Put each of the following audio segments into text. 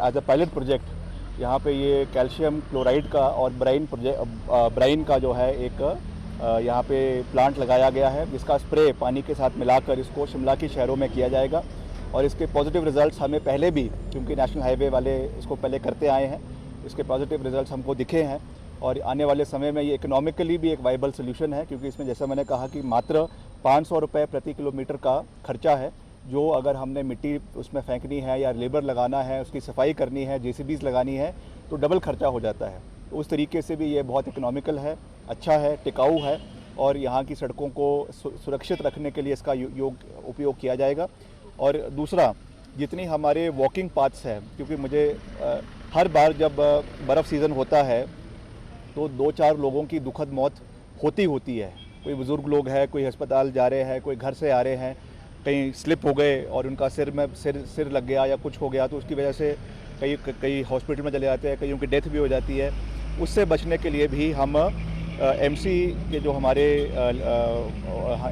As a pilot project यहाँ पे ये कैल्शियम क्लोराइड का और ब्राइन का जो है एक यहाँ पे प्लांट लगाया गया है, जिसका स्प्रे पानी के साथ मिलाकर इसको शिमला की शहरों में किया जाएगा। और इसके पॉजिटिव रिजल्ट्स हमें पहले भी, क्योंकि नेशनल हाईवे वाले इसको पहले करते आए हैं, इसके पॉजिटिव रिजल्ट्स हमको दिखे हैं। और आने वाले समय में ये इकोनॉमिकली भी एक वाइबल सोल्यूशन है, क्योंकि इसमें जैसा मैंने कहा कि मात्र 500 रुपये प्रति किलोमीटर का खर्चा है, जो अगर हमने मिट्टी उसमें फेंकनी है या लेबर लगाना है, उसकी सफाई करनी है, जेसीबीज़ लगानी है, तो डबल खर्चा हो जाता है। तो उस तरीके से भी ये बहुत इकोनॉमिकल है, अच्छा है, टिकाऊ है और यहाँ की सड़कों को सुरक्षित रखने के लिए इसका उपयोग किया जाएगा। और दूसरा, जितनी हमारे वॉकिंग पाथ्स है, क्योंकि मुझे हर बार जब बर्फ़ सीज़न होता है तो 2-4 लोगों की दुखद मौत होती है। कोई बुज़ुर्ग लोग हैं, कोई अस्पताल जा रहे हैं, कोई घर से आ रहे हैं, कहीं स्लिप हो गए और उनका सिर लग गया या कुछ हो गया, तो उसकी वजह से कई हॉस्पिटल में चले जाते हैं, कईयों की डेथ भी हो जाती है। उससे बचने के लिए भी हम एमसी के जो हमारे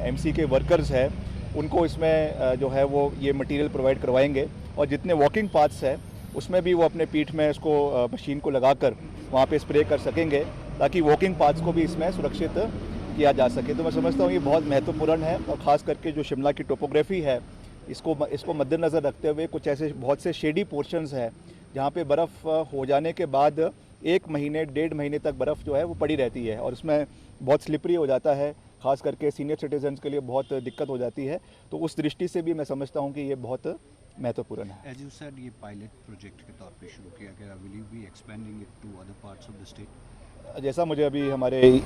एमसी के वर्कर्स हैं, उनको इसमें जो है वो ये मटेरियल प्रोवाइड करवाएंगे। और जितने वॉकिंग पाथ्स हैं उसमें भी वो अपने पीठ में इसको मशीन को लगाकर वहाँ पे स्प्रे कर सकेंगे, ताकि वॉकिंग पाथ्स को भी इसमें सुरक्षित किया जा सके। तो मैं समझता हूँ ये बहुत महत्वपूर्ण है। और ख़ास करके जो शिमला की टोपोग्राफी है, इसको मद्देनज़र रखते हुए कुछ ऐसे बहुत से शेडी पोर्शंस हैं जहाँ पे बर्फ़ हो जाने के बाद 1 महीने 1.5 महीने तक बर्फ़ जो है वो पड़ी रहती है और उसमें बहुत स्लिपरी हो जाता है। ख़ास करके सीनियर सिटीजन्स के लिए बहुत दिक्कत हो जाती है। तो उस दृष्टि से भी मैं समझता हूँ कि ये बहुत महत्वपूर्ण है। एज यू सेड, ये पायलट प्रोजेक्ट के तौर पे शुरू किया गया, will you be expanding it to other parts of the state? जैसा मुझे अभी हमारे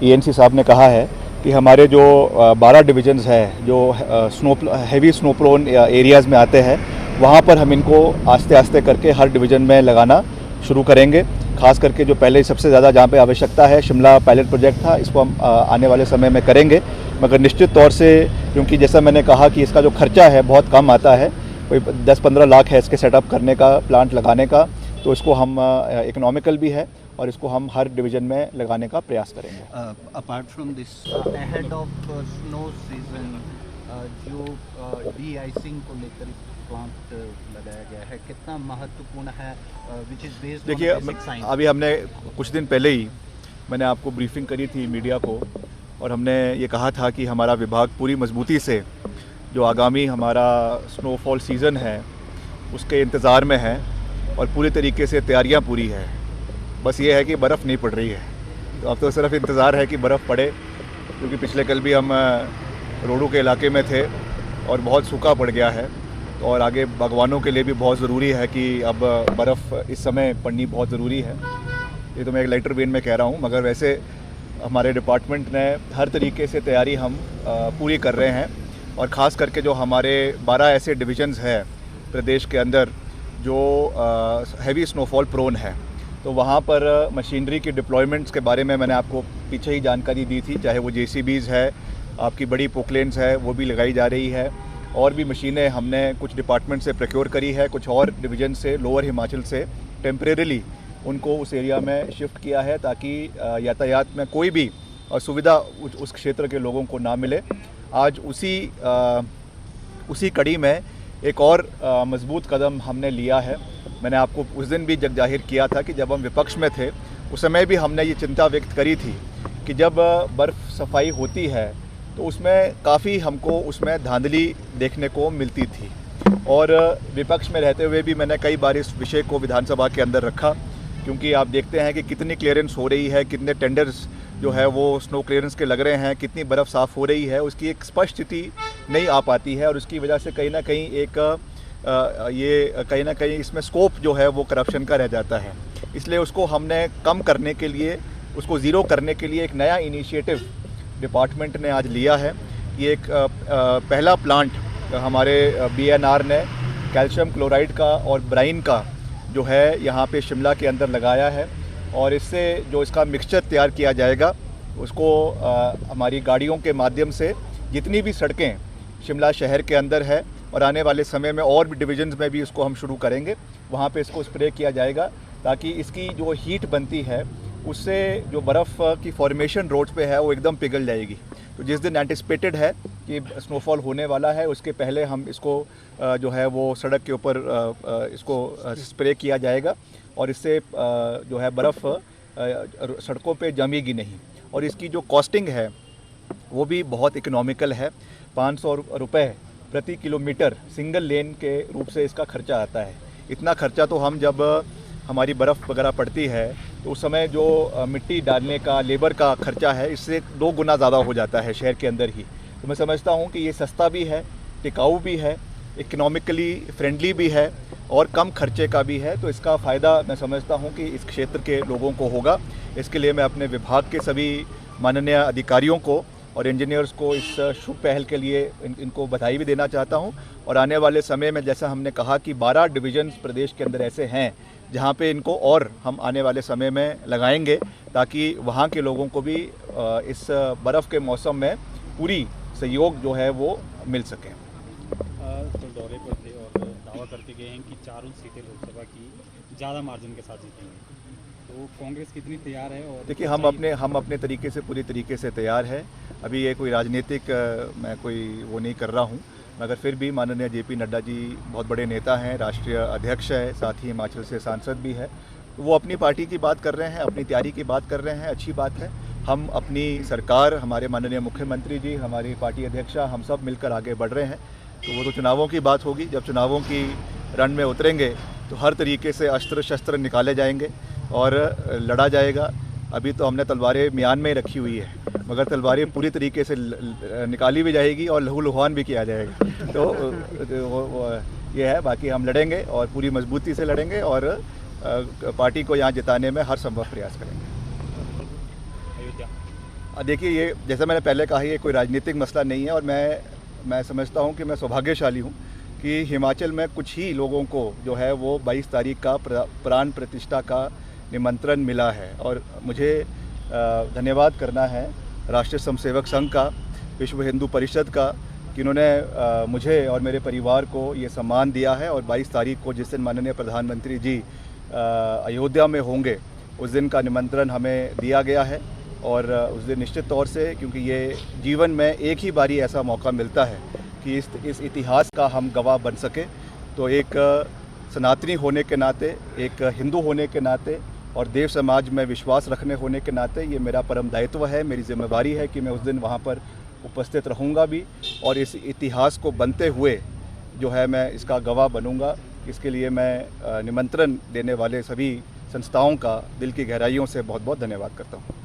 ENC साहब ने कहा है कि हमारे जो 12 डिविजन्स हैं जो हैवी स्नो प्रोन एरियाज़ में आते हैं, वहाँ पर हम इनको आस्ते आस्ते करके हर डिवीज़न में लगाना शुरू करेंगे। ख़ास करके जो पहले सबसे ज़्यादा जहाँ पे आवश्यकता है, शिमला पायलट प्रोजेक्ट था, इसको हम आने वाले समय में करेंगे। मगर निश्चित तौर से, क्योंकि जैसा मैंने कहा कि इसका जो खर्चा है बहुत कम आता है, कोई 10-15 लाख है इसके सेटअप करने का, प्लांट लगाने का, तो इसको हम इकोनॉमिकल भी है और इसको हम हर डिवीज़न में लगाने का प्रयास करेंगे। Apart from this, ahead of snow season, जो डी आइसिंग को लेकर प्लांट लगाया गया है, कितना महत्वपूर्ण है, which is based on basic science? अभी हमने कुछ दिन पहले ही मैंने आपको ब्रीफिंग करी थी मीडिया को, और हमने ये कहा था कि हमारा विभाग पूरी मजबूती से जो आगामी हमारा स्नोफॉल सीज़न है उसके इंतज़ार में है और पूरी तरीके से तैयारियां पूरी है। बस ये है कि बर्फ़ नहीं पड़ रही है, तो अब तो सिर्फ इंतज़ार है कि बर्फ़ पड़े, क्योंकि पिछले कल भी हम रोडू के इलाके में थे और बहुत सूखा पड़ गया है। और आगे बागवानों के लिए भी बहुत ज़रूरी है कि अब बर्फ़ इस समय पड़नी बहुत ज़रूरी है। ये तो मैं एक लाइटर वेन में कह रहा हूँ, मगर वैसे हमारे डिपार्टमेंट ने हर तरीके से तैयारी हम पूरी कर रहे हैं। और ख़ास करके जो हमारे 12 ऐसे डिविजन्स हैं प्रदेश के अंदर जो हैवी स्नोफॉल प्रोन है, तो वहाँ पर मशीनरी की डिप्लॉयमेंट्स के बारे में मैंने आपको पीछे ही जानकारी दी थी। चाहे वो JCBs है, आपकी बड़ी पोकलेन्स है, वो भी लगाई जा रही है। और भी मशीनें हमने कुछ डिपार्टमेंट से प्रोक्योर करी है, कुछ और डिवीज़न से, लोअर हिमाचल से टेम्परेरीली उनको उस एरिया में शिफ्ट किया है, ताकि यातायात में कोई भी असुविधा उस क्षेत्र के लोगों को ना मिले। आज उसी कड़ी में एक और मजबूत कदम हमने लिया है। मैंने आपको उस दिन भी जग जाहिर किया था कि जब हम विपक्ष में थे उस समय भी हमने ये चिंता व्यक्त करी थी कि जब बर्फ़ सफाई होती है तो उसमें काफ़ी हमको उसमें धांधली देखने को मिलती थी। और विपक्ष में रहते हुए भी मैंने कई बार इस विषय को विधानसभा के अंदर रखा, क्योंकि आप देखते हैं कि कितनी क्लियरेंस हो रही है, कितने टेंडर्स जो है वो स्नो क्लियरेंस के लग रहे हैं, कितनी बर्फ़ साफ़ हो रही है, उसकी एक स्पष्ट स्थिति नहीं आ पाती है। और उसकी वजह से कहीं ना कहीं इसमें स्कोप जो है वो करप्शन का रह जाता है। इसलिए उसको हमने कम करने के लिए, उसको ज़ीरो करने के लिए एक नया इनिशिएटिव डिपार्टमेंट ने आज लिया है। ये एक पहला प्लांट हमारे BNR ने कैल्शियम क्लोराइड का और ब्राइन का जो है यहाँ पे शिमला के अंदर लगाया है। और इससे जो इसका मिक्सचर तैयार किया जाएगा उसको हमारी गाड़ियों के माध्यम से जितनी भी सड़कें शिमला शहर के अंदर है, और आने वाले समय में और भी डिविजन्स में भी इसको हम शुरू करेंगे, वहाँ पे इसको स्प्रे किया जाएगा, ताकि इसकी जो हीट बनती है उससे जो बर्फ़ की फॉर्मेशन रोड पे है वो एकदम पिघल जाएगी। तो जिस दिन एंटिसिपेटेड है कि स्नोफॉल होने वाला है उसके पहले हम इसको जो है वो सड़क के ऊपर इसको स्प्रे किया जाएगा और इससे जो है बर्फ़ सड़कों पे जमेगी नहीं। और इसकी जो कॉस्टिंग है वो भी बहुत इकोनॉमिकल है। 500 रुपये प्रति किलोमीटर सिंगल लेन के रूप से इसका खर्चा आता है। इतना खर्चा तो हम जब हमारी बर्फ़ वगैरह पड़ती है तो उस समय जो मिट्टी डालने का लेबर का खर्चा है इससे 2 गुना ज़्यादा हो जाता है शहर के अंदर ही। तो मैं समझता हूँ कि ये सस्ता भी है, टिकाऊ भी है, इकोनॉमिकली फ्रेंडली भी है और कम खर्चे का भी है। तो इसका फ़ायदा मैं समझता हूँ कि इस क्षेत्र के लोगों को होगा। इसके लिए मैं अपने विभाग के सभी माननीय अधिकारियों को और इंजीनियर्स को इस शुभ पहल के लिए इनको बधाई भी देना चाहता हूं। और आने वाले समय में जैसा हमने कहा कि 12 डिवीजन प्रदेश के अंदर ऐसे हैं जहां पे इनको और हम आने वाले समय में लगाएंगे ताकि वहां के लोगों को भी इस बर्फ़ के मौसम में पूरी सहयोग जो है वो मिल सके। तो दौरे पर थे और दावा करते गए हैं कि चारों सीटें लोकसभा की ज़्यादा मार्जिन के साथ जीतेंगे, तो कांग्रेस कितनी तैयार है? और देखिए हम अपने तरीके से पूरी तरीके से तैयार है। अभी ये कोई राजनीतिक मैं कोई वो नहीं कर रहा हूँ, मगर फिर भी माननीय JP नड्डा जी बहुत बड़े नेता हैं, राष्ट्रीय अध्यक्ष है, साथ ही हिमाचल से सांसद भी है। तो वो अपनी पार्टी की बात कर रहे हैं, अपनी तैयारी की बात कर रहे हैं, अच्छी बात है। हम अपनी सरकार, हमारे माननीय मुख्यमंत्री जी, हमारी पार्टी अध्यक्षा, हम सब मिलकर आगे बढ़ रहे हैं। तो वो तो चुनावों की बात होगी, जब चुनावों की रण में उतरेंगे तो हर तरीके से अस्त्र शस्त्र निकाले जाएंगे और लड़ा जाएगा। अभी तो हमने तलवारें म्यान में ही रखी हुई है, मगर तलवारें पूरी तरीके से निकाली भी जाएगी और लहूलुहान भी किया जाएगा। तो ये है, बाकी हम लड़ेंगे और पूरी मजबूती से लड़ेंगे और पार्टी को यहाँ जिताने में हर संभव प्रयास करेंगे। देखिए, ये जैसा मैंने पहले कहा, ये कोई राजनीतिक मसला नहीं है और मैं समझता हूँ कि मैं सौभाग्यशाली हूँ कि हिमाचल में कुछ ही लोगों को जो है वो 22 तारीख का प्राण प्रतिष्ठा का निमंत्रण मिला है। और मुझे धन्यवाद करना है राष्ट्रीय स्वयंसेवक संघ का, विश्व हिंदू परिषद का, कि उन्होंने मुझे और मेरे परिवार को ये सम्मान दिया है। और 22 तारीख को जिस दिन माननीय प्रधानमंत्री जी अयोध्या में होंगे उस दिन का निमंत्रण हमें दिया गया है। और उस दिन निश्चित तौर से, क्योंकि ये जीवन में एक ही बारी ऐसा मौका मिलता है कि इस इतिहास का हम गवाह बन सके, तो एक सनातनी होने के नाते, एक हिंदू होने के नाते और देव समाज में विश्वास रखने होने के नाते ये मेरा परम दायित्व है, मेरी जिम्मेवारी है कि मैं उस दिन वहाँ पर उपस्थित रहूँगा भी और इस इतिहास को बनते हुए जो है मैं इसका गवाह बनूँगा। इसके लिए मैं निमंत्रण देने वाले सभी संस्थाओं का दिल की गहराइयों से बहुत बहुत धन्यवाद करता हूँ।